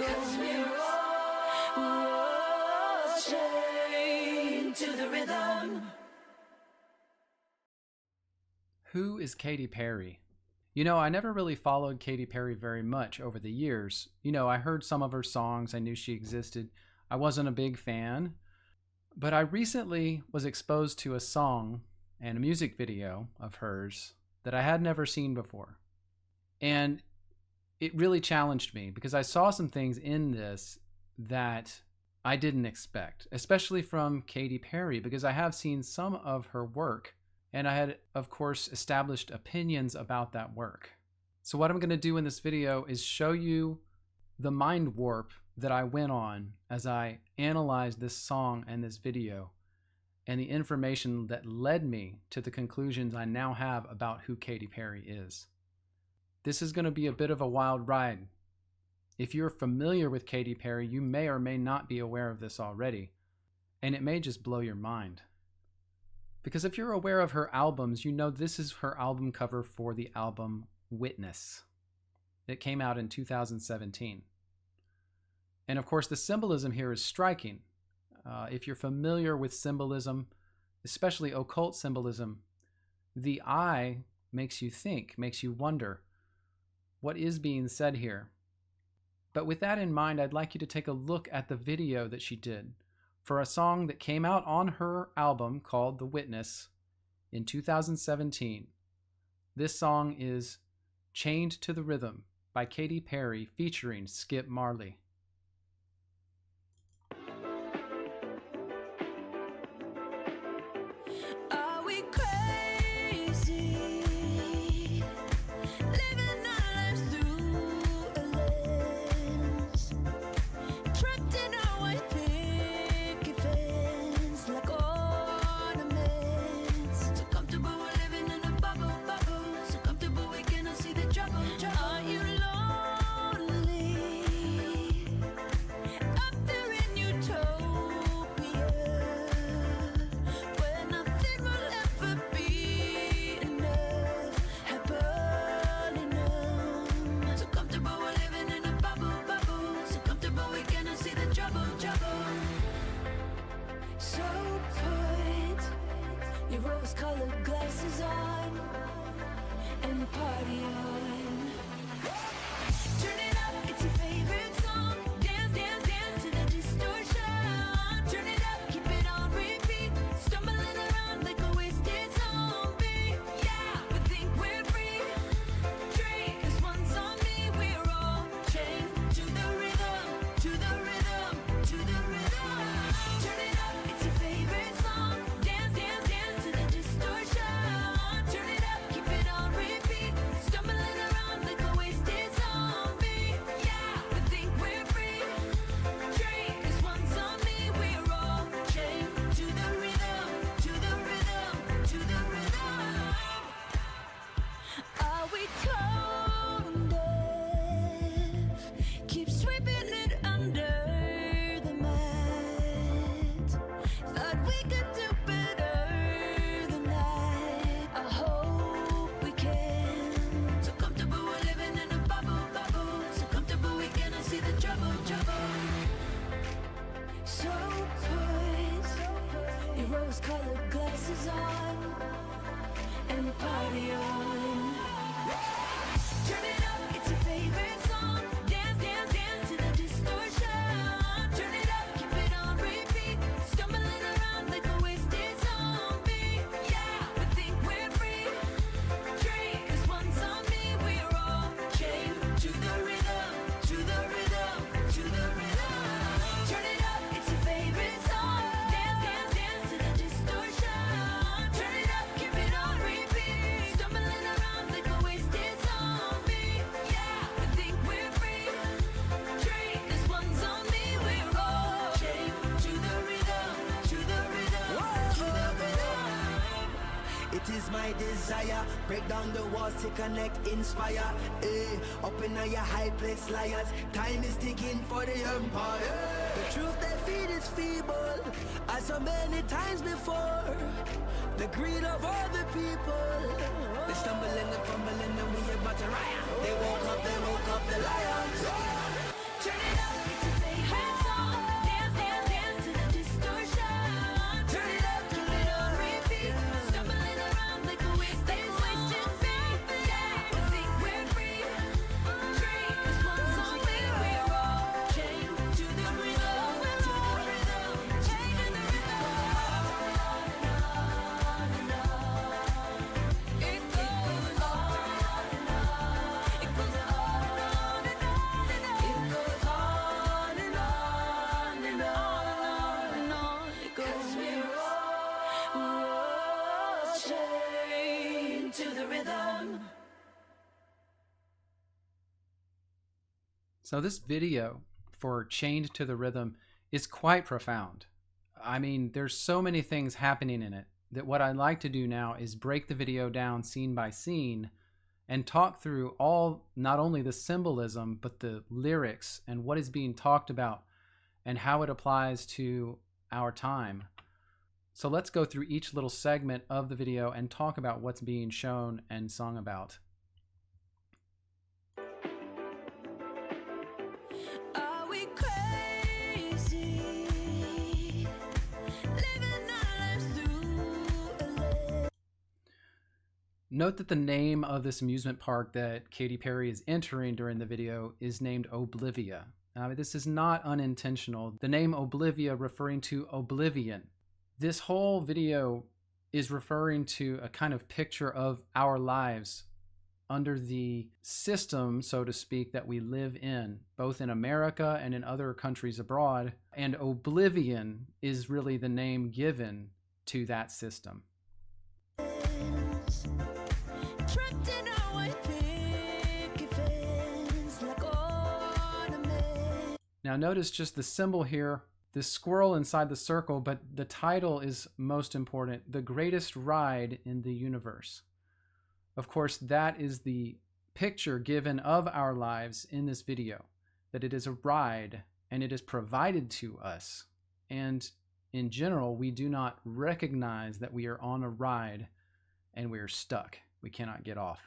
go. 'Cause we're all chained to the rhythm. Who is Katy Perry? You know, I never really followed Katy Perry very much over the years. You know, I heard some of her songs, I knew she existed. I wasn't a big fan. But I recently was exposed to a song and a music video of hers that I had never seen before. And it really challenged me because I saw some things in this that I didn't expect, especially from Katy Perry, because I have seen some of her work and I had, of course, established opinions about that work. So what I'm going to do in this video is show you the mind warp that I went on as I analyzed this song and this video and the information that led me to the conclusions I now have about who Katy Perry is. This is going to be a bit of a wild ride. If you're familiar with Katy Perry, you may or may not be aware of this already, and it may just blow your mind. Because if you're aware of her albums, you know this is her album cover for the album Witness. It came out in 2017. And of course, the symbolism here is striking. If you're familiar with symbolism, especially occult symbolism, the eye makes you think, makes you wonder, what is being said here? But with that in mind, I'd like you to take a look at the video that she did for a song that came out on her album called The Witness in 2017. This song is Chained to the Rhythm by Katy Perry featuring Skip Marley. Rose-colored glasses on and party on. Turn it up, it's your favorite song. Dance, dance, dance to the distortion. Turn it up, keep it on repeat. Stumbling around like a wasted zombie. Yeah, we think we're free. Drink, this one's on me. We're all chained to the rhythm, to the rhythm, to the rhythm. Turn it up, it's your favorite song. Dance, dance, dance to the distortion. Turn it up, keep it on repeat. Stumbling around like a wasted zombie. Yeah, we think we're free. Drink, this one's on me. We're all chained to the rhythm, to the rhythm, to the rhythm. Are we tone deaf? Keep sweeping it under the mat. Thought we could do better than that. I hope we can. So comfortable we're living in a bubble, bubble. So comfortable we cannot see the trouble, trouble. So put your rose-colored glasses on and party on. Turn it up, it's your favorite song. Dance, dance, dance to the distortion. Turn it up, keep it on repeat. Stumbling around like a wasted zombie. Yeah, we think we're free. Drink, this one's on me. We're all chained to the rhythm, to the rhythm, to the rhythm. Turn it up, it's your favorite song. Dance, dance, dance to the distortion. Turn it up, keep it on repeat. Stumbling around like a wasted zombie. Yeah, we think we're free. Drink, this one's on me. We're all chained to the rhythm, to the rhythm, to the rhythm. It is my desire, break down the walls to connect, inspire. Up in your high place, liars. Time is ticking for the empire. The truth they feed is feeble, as so many times before. The greed of other people. They stumble and they fumble and then we about to riot. They woke up the lions. Turn it up. rhythm. So this video for Chained to the Rhythm is quite profound. I mean, there's so many things happening in it that what I'd like to do now is break the video down scene by scene and talk through not only the symbolism, but the lyrics and what is being talked about and how it applies to our time. So let's go through each little segment of the video and talk about what's being shown and sung about. Are we crazy? Living our lives through a lens. Note that the name of this amusement park that Katy Perry is entering during the video is named Oblivia. This is not unintentional. The name Oblivia referring to oblivion. This whole video is referring to a kind of picture of our lives under the system, so to speak, that we live in, both in America and in other countries abroad. And oblivion is really the name given to that system. Trapped in our white picket fence like ornaments. Now notice just the symbol here, this squirrel inside the circle, but the title is most important, The Greatest Ride in the Universe. Of course, that is the picture given of our lives in this video, that it is a ride and it is provided to us. And in general, we do not recognize that we are on a ride and we are stuck. We cannot get off.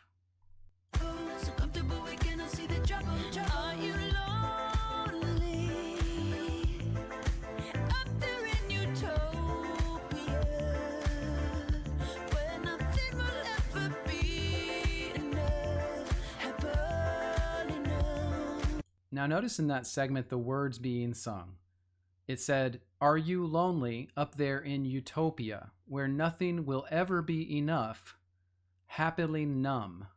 So comfortable we cannot see the drop. Are you lonely? Up there in utopia, where nothing will ever be enough, happily known. Now notice in that segment the words being sung. It said, "Are you lonely up there in utopia, where nothing will ever be enough, happily numb?"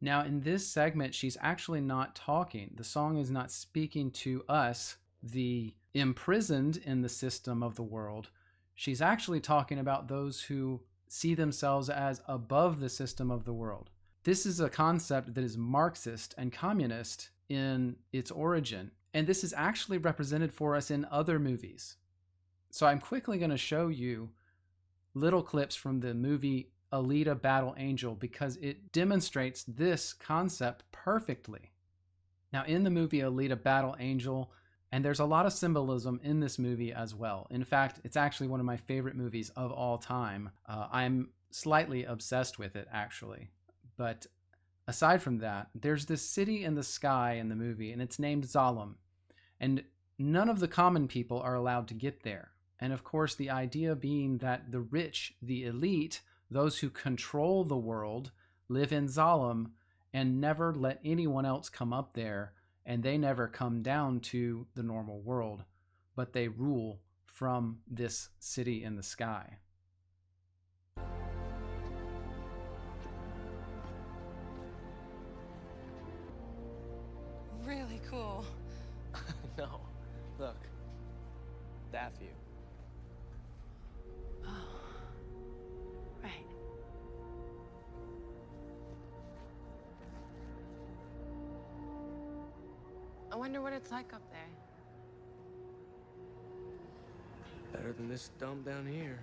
Now in this segment, she's actually not talking. The song is not speaking to us, the imprisoned in the system of the world. She's actually talking about those who see themselves as above the system of the world. This is a concept that is Marxist and communist in its origin, and this is actually represented for us in other movies. So I'm quickly going to show you little clips from the movie Alita Battle Angel because it demonstrates this concept perfectly. Now in the movie Alita Battle Angel, and there's a lot of symbolism in this movie as well. In fact, it's actually one of my favorite movies of all time. I'm slightly obsessed with it actually. But aside from that, there's this city in the sky in the movie and it's named Zalem. And none of the common people are allowed to get there. And of course, the idea being that the rich, the elite, those who control the world, live in Zalem and never let anyone else come up there, and they never come down to the normal world, but they rule from this city in the sky. Really cool. No, look, that view. Right. I wonder what it's like up there. Better than this dump down here.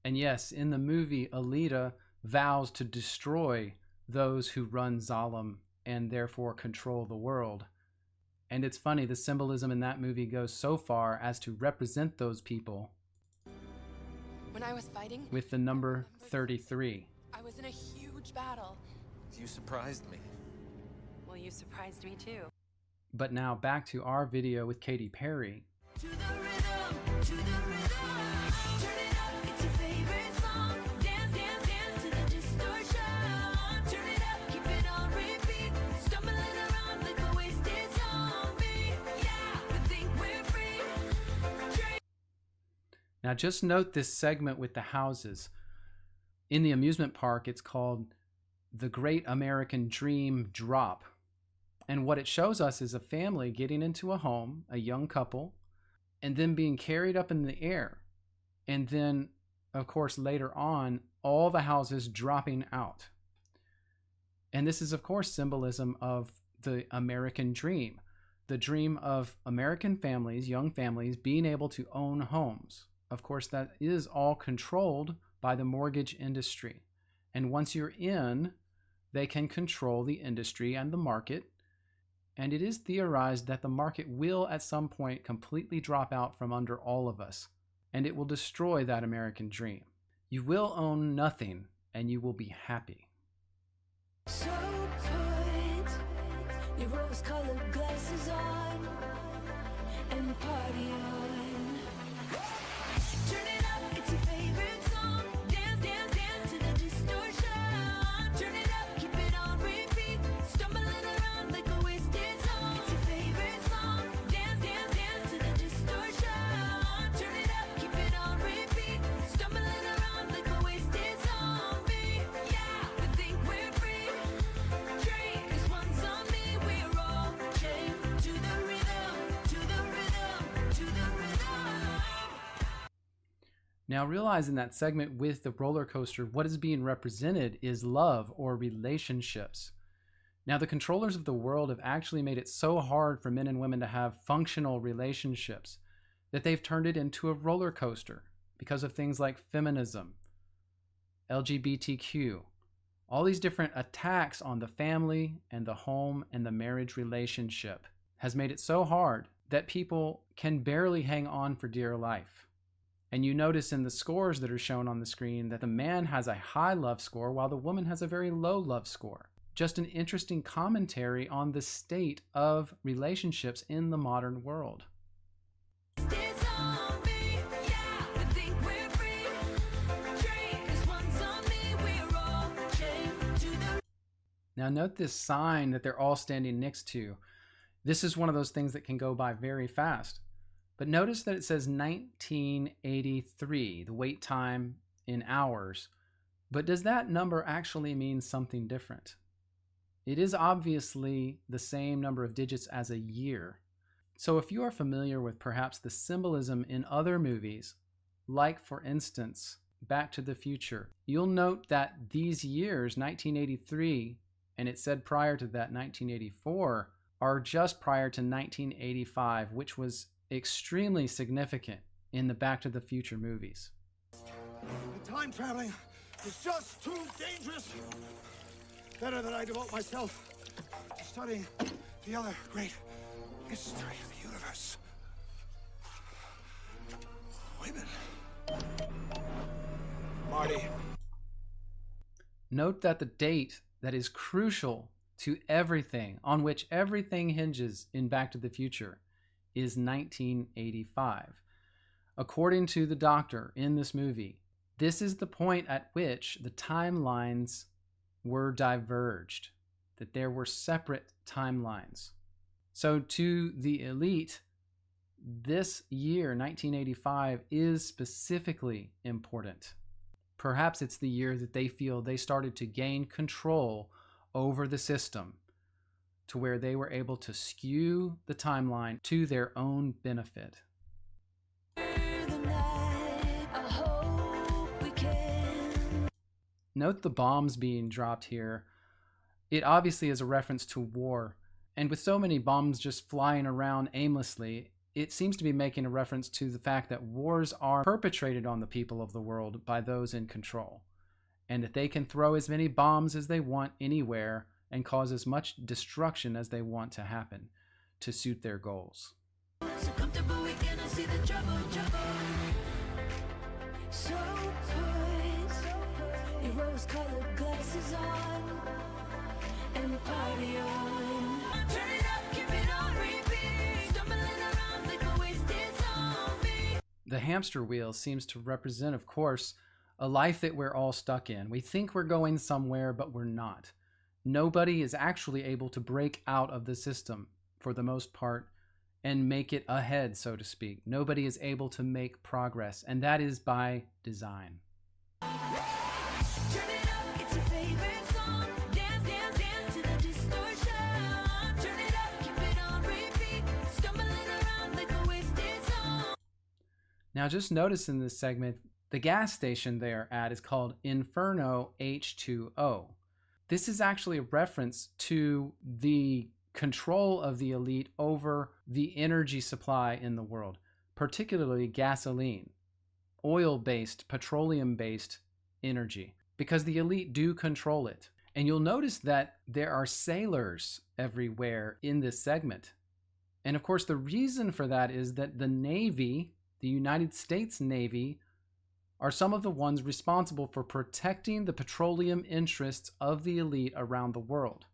And yes, in the movie, Alita vows to destroy those who run Zalem and therefore control the world. And it's funny, the symbolism in that movie goes so far as to represent those people When I was fighting, with the number 33. I was in a huge battle. You surprised me. Well, you surprised me too. But now back to our video with Katy Perry. To the rhythm, to the rhythm. Turn it up, it's your favorite song. Dance, dance, dance to the distortion. Turn it up, keep it on repeat. Stumbling around like a wasted zombie. Yeah, we think we're free. Now just note this segment with the houses. In the amusement park, it's called The Great American Dream Drop. And what it shows us is a family getting into a home, a young couple, and then being carried up in the air. And then, of course, later on, all the houses dropping out. And this is, of course, symbolism of the American dream. The dream of American families, young families, being able to own homes. Of course, that is all controlled by the mortgage industry. And once you're in, they can control the industry and the market. And it is theorized that the market will at some point completely drop out from under all of us, and it will destroy that American dream. You will own nothing, and you will be happy. So put your rose-colored glasses on and party on. Turn it up, it's your favorite song. Dance, dance, dance to the distortion. Turn it up, keep it on repeat. Stumbling around like a wasted song. It's your favorite song. Dance, dance, dance to the distortion. Turn it up, keep it on repeat. Stumbling around like a wasted zombie. Yeah, we think we're free. Drink, this one's on me. We're all chained to the rhythm, to the rhythm, to the rhythm. Now, realize in that segment with the roller coaster, what is being represented is love or relationships. Now, the controllers of the world have actually made it so hard for men and women to have functional relationships that they've turned it into a roller coaster because of things like feminism, LGBTQ, all these different attacks on the family and the home and the marriage relationship has made it so hard that people can barely hang on for dear life. And you notice in the scores that are shown on the screen that the man has a high love score while the woman has a very low love score. Just an interesting commentary on the state of relationships in the modern world. Now note this sign that they're all standing next to. This is one of those things that can go by very fast. But notice that it says 1983, the wait time in hours. But does that number actually mean something different? It is obviously the same number of digits as a year. So if you are familiar with perhaps the symbolism in other movies, like for instance, Back to the Future, you'll note that these years, 1983, and it said prior to that 1984, are just prior to 1985, which was extremely significant in the Back to the Future movies. Time traveling is just too dangerous. Better that I devote myself to studying the other great mystery of the universe. Women. Marty. Note that the date that is crucial to everything, on which everything hinges in Back to the Future, is 1985. According to the Doctor in this movie, this is the point at which the timelines were diverged, that there were separate timelines. So to the elite, this year, 1985, is specifically important. Perhaps it's the year that they feel they started to gain control over the system, to where they were able to skew the timeline to their own benefit. Note the bombs being dropped here. It obviously is a reference to war, and with so many bombs just flying around aimlessly, it seems to be making a reference to the fact that wars are perpetrated on the people of the world by those in control, and that they can throw as many bombs as they want anywhere and cause as much destruction as they want to happen to suit their goals. So comfortable we cannot see the trouble. So put glasses on and party on. Turn it up, keep it on repeat. Stumbling around like a wasted zombie. The hamster wheel seems to represent, of course, a life that we're all stuck in. We think we're going somewhere, but we're not. Nobody is actually able to break out of the system, for the most part, and make it ahead, so to speak. Nobody is able to make progress, and that is by design. Turn it up, it's your favorite song. Dance, dance, dance to the distortion. Turn it up, keep it on repeat. Stumbling around like a wasted song. Now just notice in this segment, the gas station they're at is called Inferno H2O. This is actually a reference to the control of the elite over the energy supply in the world, particularly gasoline, oil-based, petroleum-based energy, because the elite do control it. And you'll notice that there are sailors everywhere in this segment. And of course, the reason for that is that the Navy, the United States Navy, are some of the ones responsible for protecting the petroleum interests of the elite around the world.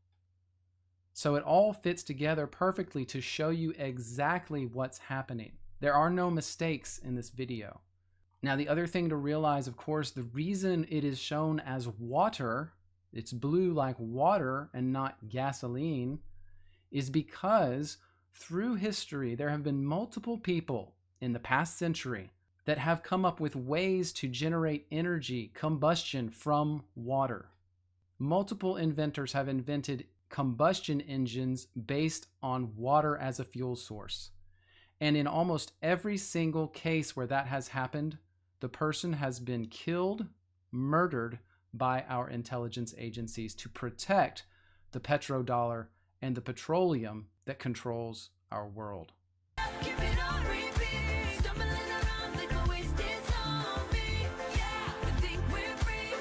So it all fits together perfectly to show you exactly what's happening. There are no mistakes in this video. Now, the other thing to realize, of course, the reason it is shown as water, it's blue like water and not gasoline, is because through history there have been multiple people in the past century that have come up with ways to generate energy, combustion from water. Multiple inventors have invented combustion engines based on water as a fuel source. And in almost every single case where that has happened, the person has been killed, murdered by our intelligence agencies to protect the petrodollar and the petroleum that controls our world. Keep it on repeat. Stumbling around like a wasted zombie. Yeah, we think we're free.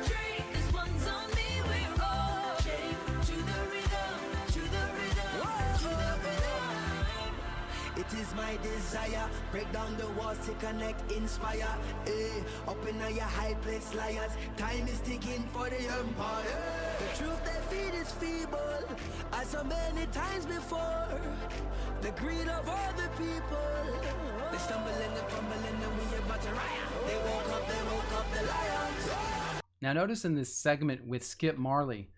Drink, this one's on me. We're all chained to the rhythm, to the rhythm, to the rhythm. It is my desire, break down the walls to connect, inspire. Up in your high place, liars. Time is ticking for the empire. The truth they feed is feeble, as so many times before. The greed of other people. They stumble and they fumble and we about to riot. They woke up the lions. Now notice in this segment with Skip Marley,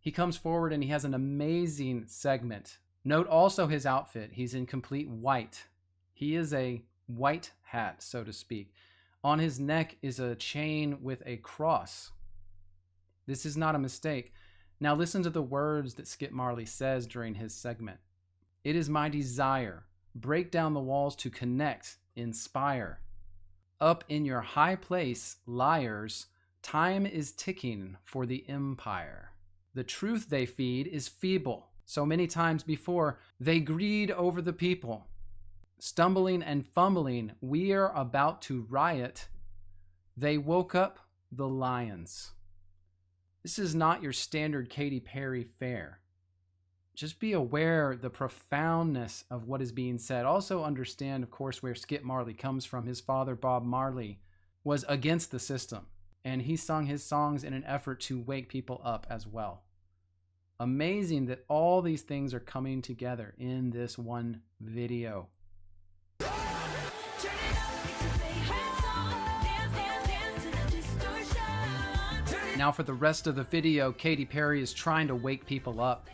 he comes forward and he has an amazing segment. Note also his outfit. He's in complete white. He is a white hat, so to speak. On his neck is a chain with a cross. This is not a mistake. Now listen to the words that Skip Marley says during his segment. It is my desire, break down the walls to connect, inspire. Up in your high place, liars, time is ticking for the empire. The truth they feed is feeble. So many times before, they greed over the people. Stumbling and fumbling, we are about to riot. They woke up the lions. This is not your standard Katy Perry fare. Just be aware the profoundness of what is being said. Also understand, of course, where Skip Marley comes from. His father, Bob Marley, was against the system, and he sung his songs in an effort to wake people up as well. Amazing that all these things are coming together in this one video. Turn it up, it's your favorite song. Dance, dance, dance to the distortion. Turn it Now for the rest of the video, Katy Perry is trying to wake people up.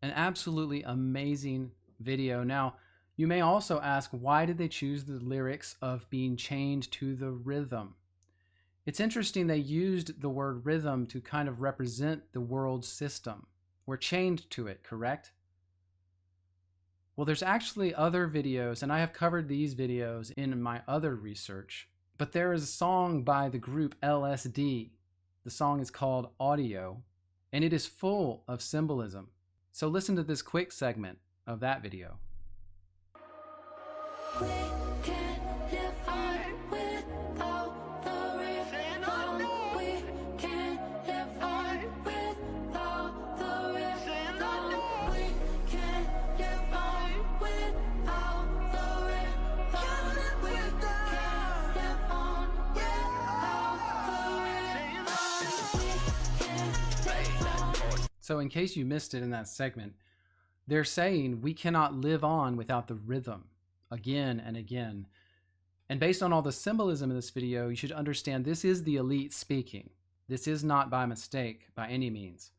An absolutely amazing video. Now, you may also ask, why did they choose the lyrics of being chained to the rhythm? It's interesting they used the word rhythm to kind of represent the world system. We're chained to it, correct? Well, there's actually other videos, and I have covered these videos in my other research, But there is a song by the group LSD. The song is called Audio, and it is full of symbolism. So listen to this quick segment of that video. We can't live on without the rhythm. We can't live on without the rhythm. We can't live on without the rhythm. We can't live on without the rhythm. So in case you missed it in that segment, they're saying we cannot live on without the rhythm, again and again. And based on all the symbolism in this video, you should understand this is the elite speaking. This is not by mistake by any means.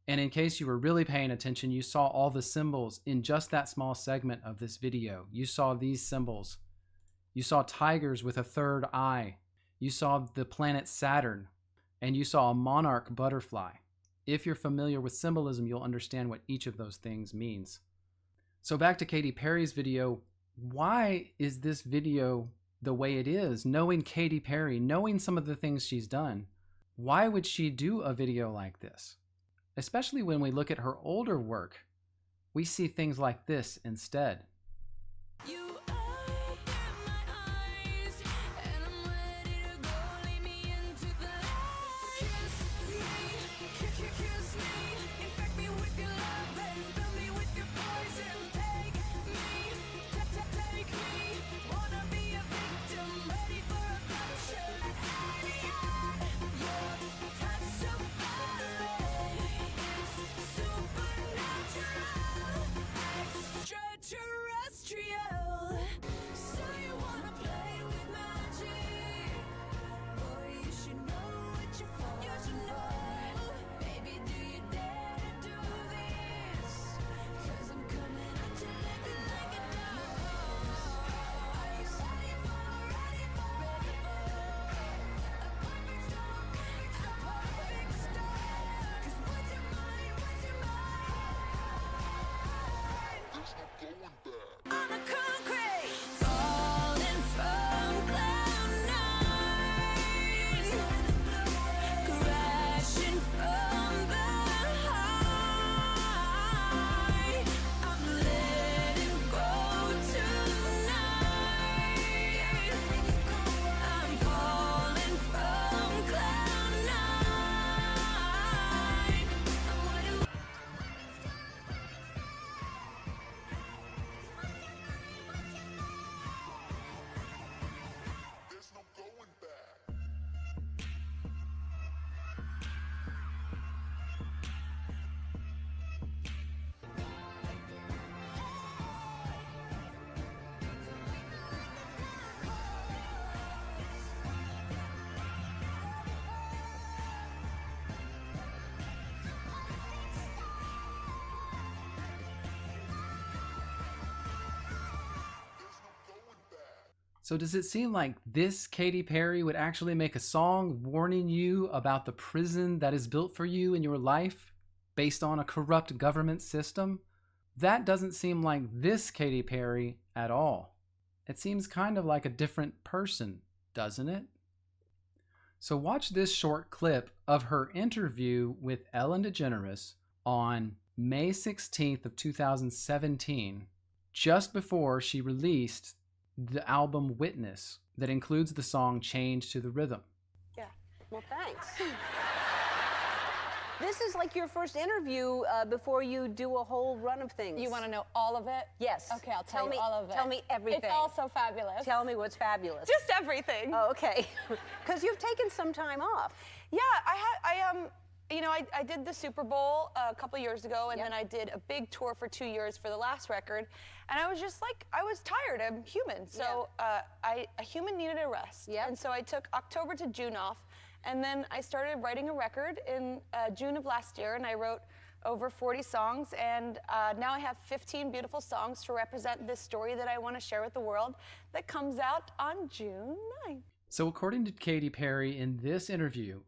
And in case you were really paying attention, you saw all the symbols in just that small segment of this video. You saw these symbols. You saw tigers with a third eye. You saw the planet Saturn, and you saw a monarch butterfly. If you're familiar with symbolism, you'll understand what each of those things means. So back to Katy Perry's video. Why is this video the way it is? Knowing Katy Perry, knowing some of the things she's done, why would she do a video like this? Especially when we look at her older work, we see things like this instead. You open my eyes, and I'm ready to go. Lead me into the light. Kiss me, infect me with your love and fill me with your poison. Take me, wanna be a victim, ready for a passion. Your touch so far is supernatural, extraterrestrial. So you wanna play with magic? Boy, you should know what you're for. You should know. Baby, do you dare to do this? 'Cause I'm coming at you like a dose. Are you ready for a perfect storm? A perfect storm. 'Cause what's your mind? What's your mind? On the concrete, falling from cloud nine, crashing from the high. I'm letting go tonight. I'm falling from cloud nine. So does it seem like this Katy Perry would actually make a song warning you about the prison that is built for you in your life based on a corrupt government system? That doesn't seem like this Katy Perry at all. It seems kind of like a different person, doesn't it? So watch this short clip of her interview with Ellen DeGeneres on May 16th of 2017, just before she released the album Witness that includes the song Change to the Rhythm. Yeah. Well, thanks. This is like your first interview before you do a whole run of things. You want to know all of it? Yes. Okay, I'll tell me you all of it. Tell me everything. It's all so fabulous. Tell me what's fabulous. Just everything. Oh, okay. Because you've taken some time off. Yeah, I did the Super Bowl a couple years ago, and then I did a big tour for 2 years for the last record, and I was just like, I was tired. I'm human, so a human needed a rest. Yeah. And so I took October to June off, and then I started writing a record in June of last year, and I wrote over 40 songs, and now I have 15 beautiful songs to represent this story that I want to share with the world that comes out on June 9th. So according to Katy Perry in this interview,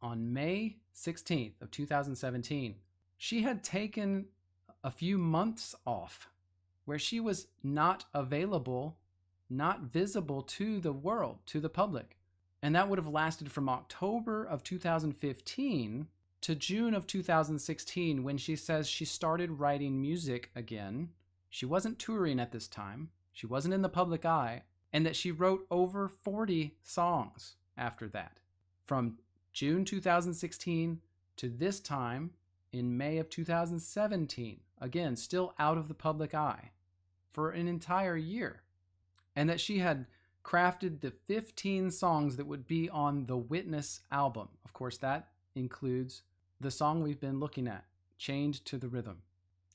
on May 16th of 2017, she had taken a few months off where she was not available, not visible to the world, to the public. And that would have lasted from October of 2015 to June of 2016, when she says she started writing music again. She wasn't touring at this time. She wasn't in the public eye. And that she wrote over 40 songs after that. From June 2016 to this time in May of 2017. Again, still out of the public eye for an entire year. And that she had crafted the 15 songs that would be on the Witness album. Of course, that includes the song we've been looking at, Chained to the Rhythm.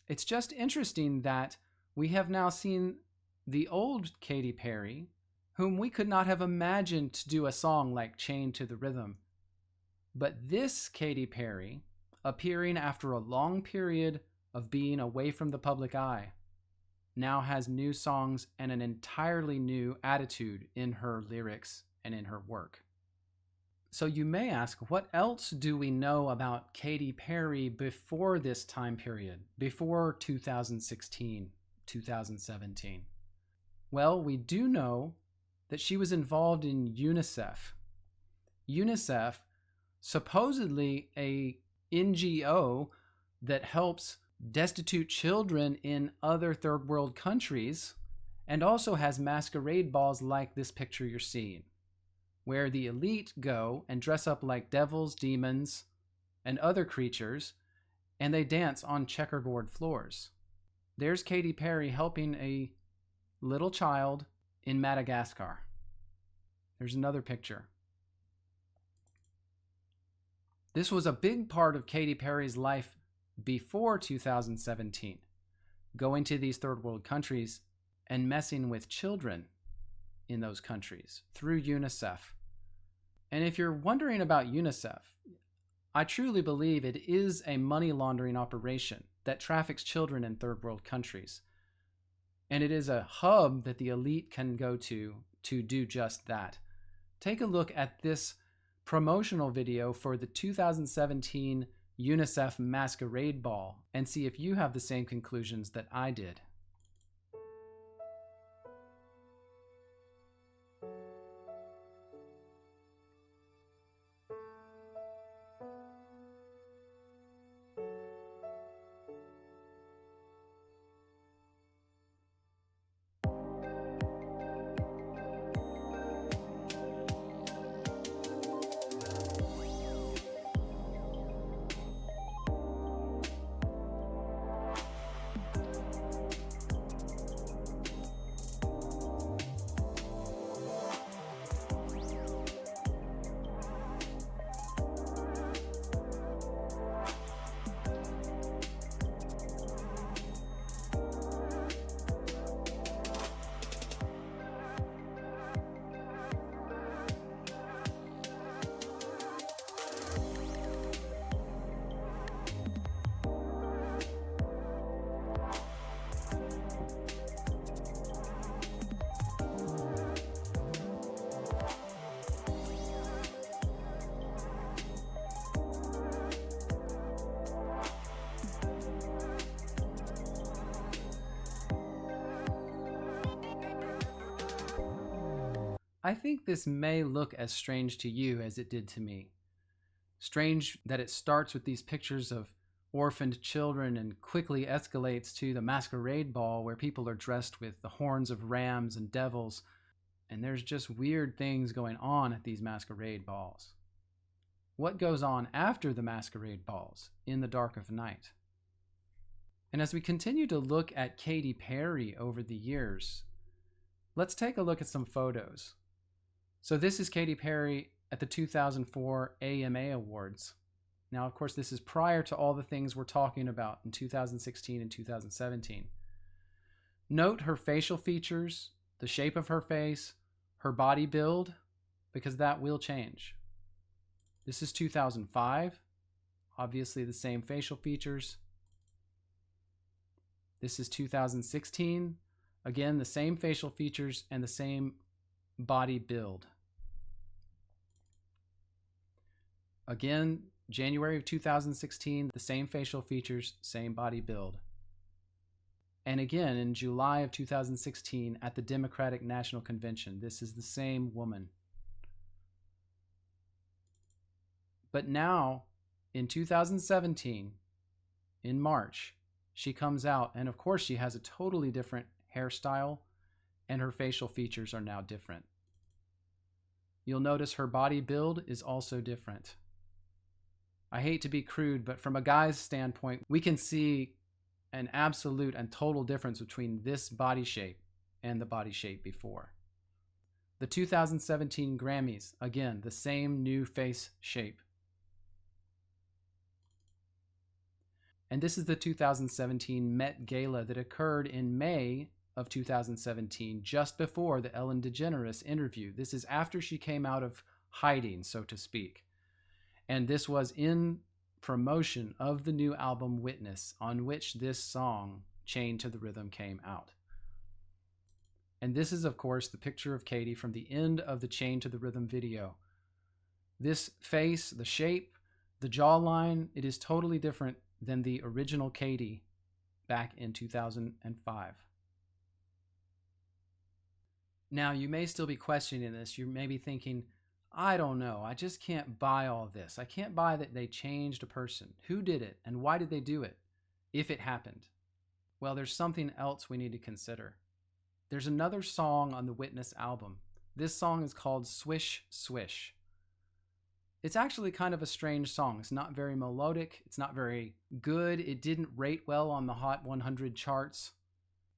It's just interesting that we have now seen the old Katy Perry, whom we could not have imagined to do a song like Chained to the Rhythm. But this Katy Perry, appearing after a long period of being away from the public eye, now has new songs and an entirely new attitude in her lyrics and in her work. So you may ask, what else do we know about Katy Perry before this time period, before 2016, 2017? Well, we do know that she was involved in UNICEF. UNICEF, supposedly a NGO that helps destitute children in other third world countries, and also has masquerade balls like this picture you're seeing, where the elite go and dress up like devils, demons, and other creatures, and they dance on checkerboard floors. There's Katy Perry helping a little child in Madagascar. There's another picture. This was a big part of Katy Perry's life before 2017, going to these third world countries and messing with children in those countries through UNICEF. And if you're wondering about UNICEF, I truly believe it is a money laundering operation that traffics children in third world countries. And it is a hub that the elite can go to do just that. Take a look at this promotional video for the 2017 UNICEF Masquerade Ball and see if you have the same conclusions that I did. I think this may look as strange to you as it did to me. Strange that it starts with these pictures of orphaned children and quickly escalates to the masquerade ball where people are dressed with the horns of rams and devils, and there's just weird things going on at these masquerade balls. What goes on after the masquerade balls in the dark of night? And as we continue to look at Katy Perry over the years, let's take a look at some photos. So this is Katy Perry at the 2004 AMA Awards. Now, of course, this is prior to all the things we're talking about in 2016 and 2017. Note her facial features, the shape of her face, her body build, because that will change. This is 2005, obviously the same facial features. This is 2016, again, the same facial features and the same body build. Again, January of 2016, the same facial features, same body build. and again in July of 2016 at the Democratic National Convention. This is the same woman. But now, in 2017, in March, she comes out, and of course she has a totally different hairstyle, and her facial features are now different. You'll notice her body build is also different. I hate to be crude, but from a guy's standpoint, we can see an absolute and total difference between this body shape and the body shape before. The 2017 Grammys, again, the same new face shape. And this is the 2017 Met Gala that occurred in May of 2017, just before the Ellen DeGeneres interview. This is after she came out of hiding, so to speak. And this was in promotion of the new album Witness, on which this song, Chained to the Rhythm, came out. And this is, of course, the picture of Katy from the end of the Chained to the Rhythm video. This face, the shape, the jawline, it is totally different than the original Katy back in 2005. Now, you may still be questioning this. You may be thinking, I don't know, I just can't buy all this. I can't buy that they changed a person. Who did it, and why did they do it, if it happened? Well, there's something else we need to consider. There's another song on the Witness album. This song is called Swish Swish. It's actually kind of a strange song. It's not very melodic. It's not very good. It didn't rate well on the Hot 100 charts.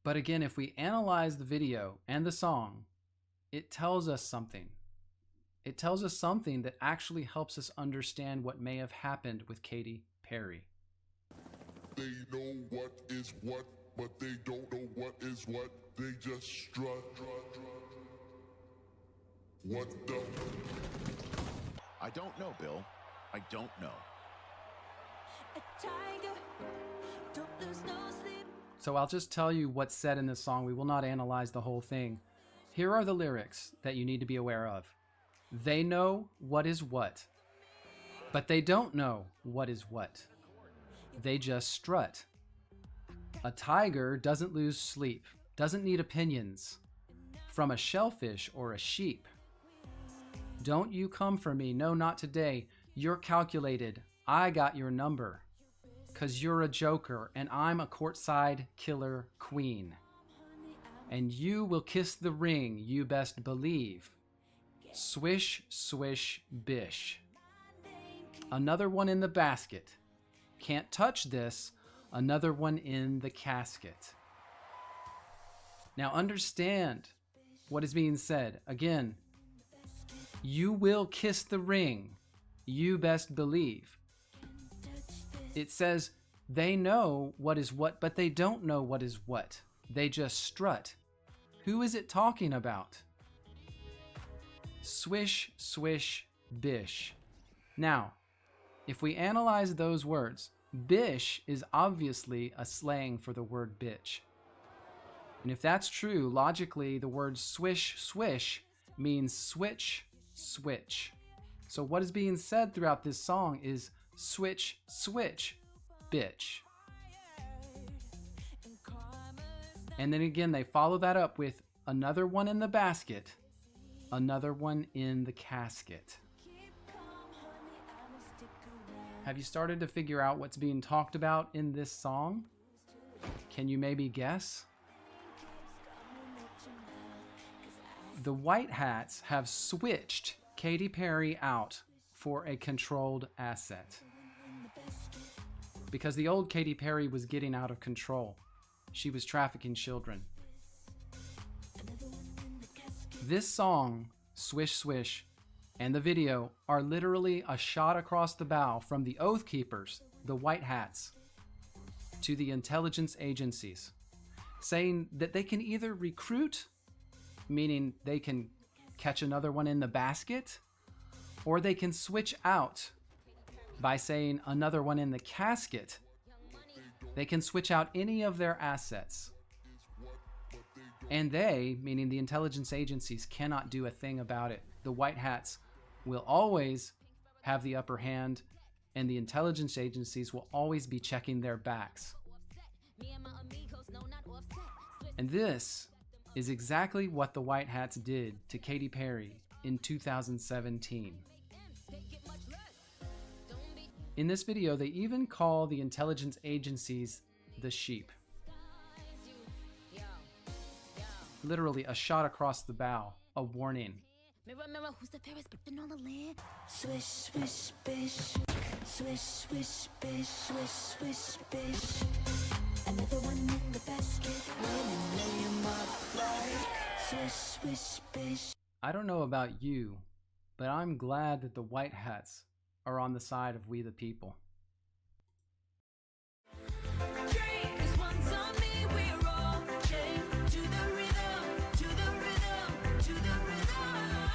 But again, if we analyze the video and the song, it tells us something. It tells us something that actually helps us understand what may have happened with Katy Perry. They know what is what, but they don't know what is what. They just strut. What the? I don't know, Bill. I don't know. A tiger, don't lose no sleep. So I'll just tell you what's said in this song. We will not analyze the whole thing. Here are the lyrics that you need to be aware of. They know what is what, but they don't know what is what. They just strut. A tiger doesn't lose sleep, doesn't need opinions from a shellfish or a sheep. Don't you come for me, no, not today. You're calculated, I got your number. 'Cause you're a joker and I'm a courtside killer queen. And you will kiss the ring, you best believe. Swish, swish, bish. Another one in the basket. Can't touch this, another one in the casket. Now understand what is being said. Again, you will kiss the ring, you best believe. It says they know what is what, but they don't know what is what. They just strut. Who is it talking about? Swish, swish, bish. Now, if we analyze those words, bish is obviously a slang for the word bitch. And if that's true, logically, the word swish, swish means switch, switch. So what is being said throughout this song is switch, switch, bitch. And then again, they follow that up with another one in the basket, another one in the casket. Have you started to figure out what's being talked about in this song? Can you maybe guess? The White Hats have switched Katy Perry out for a controlled asset. Because the old Katy Perry was getting out of control. She was trafficking children. This song, Swish Swish, and the video are literally a shot across the bow from the Oath Keepers, the White Hats, to the intelligence agencies, saying that they can either recruit, meaning they can catch another one in the basket, or they can switch out by saying another one in the casket. They can switch out any of their assets. And they, meaning the intelligence agencies, cannot do a thing about it. The White Hats will always have the upper hand, and the intelligence agencies will always be checking their backs. And this is exactly what the White Hats did to Katy Perry in 2017. In this video, they even call the intelligence agencies the sheep. Literally a shot across the bow, a warning. Mirror, mirror, who's the fairest bird in all the land? Swish, swish, bish. Swish, swish, bish. Swish, swish, bish. Another one in the basket. Lay 'em up like swish, swish, bish. I don't know about you, but I'm glad that the White Hats are on the side of we the people. Drink one's on me, we're all chained to the rhythm, to the rhythm, to the rhythm.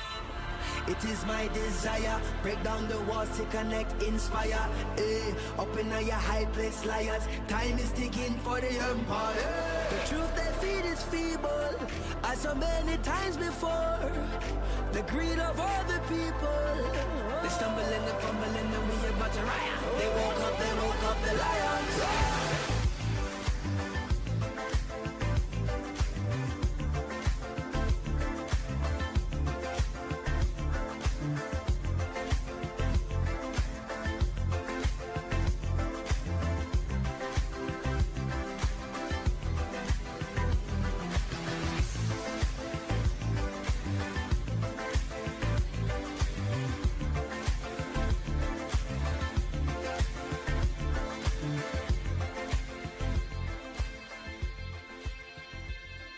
It is my desire, break down the walls to connect, inspire. Up in your high place, liars. Time is ticking for the empire. The truth they feed is feeble, as so many times before. The greed of all the people. They stumble and they fumble and then we about to riot. They woke up the lions.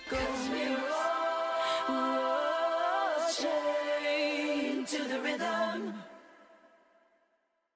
Cause we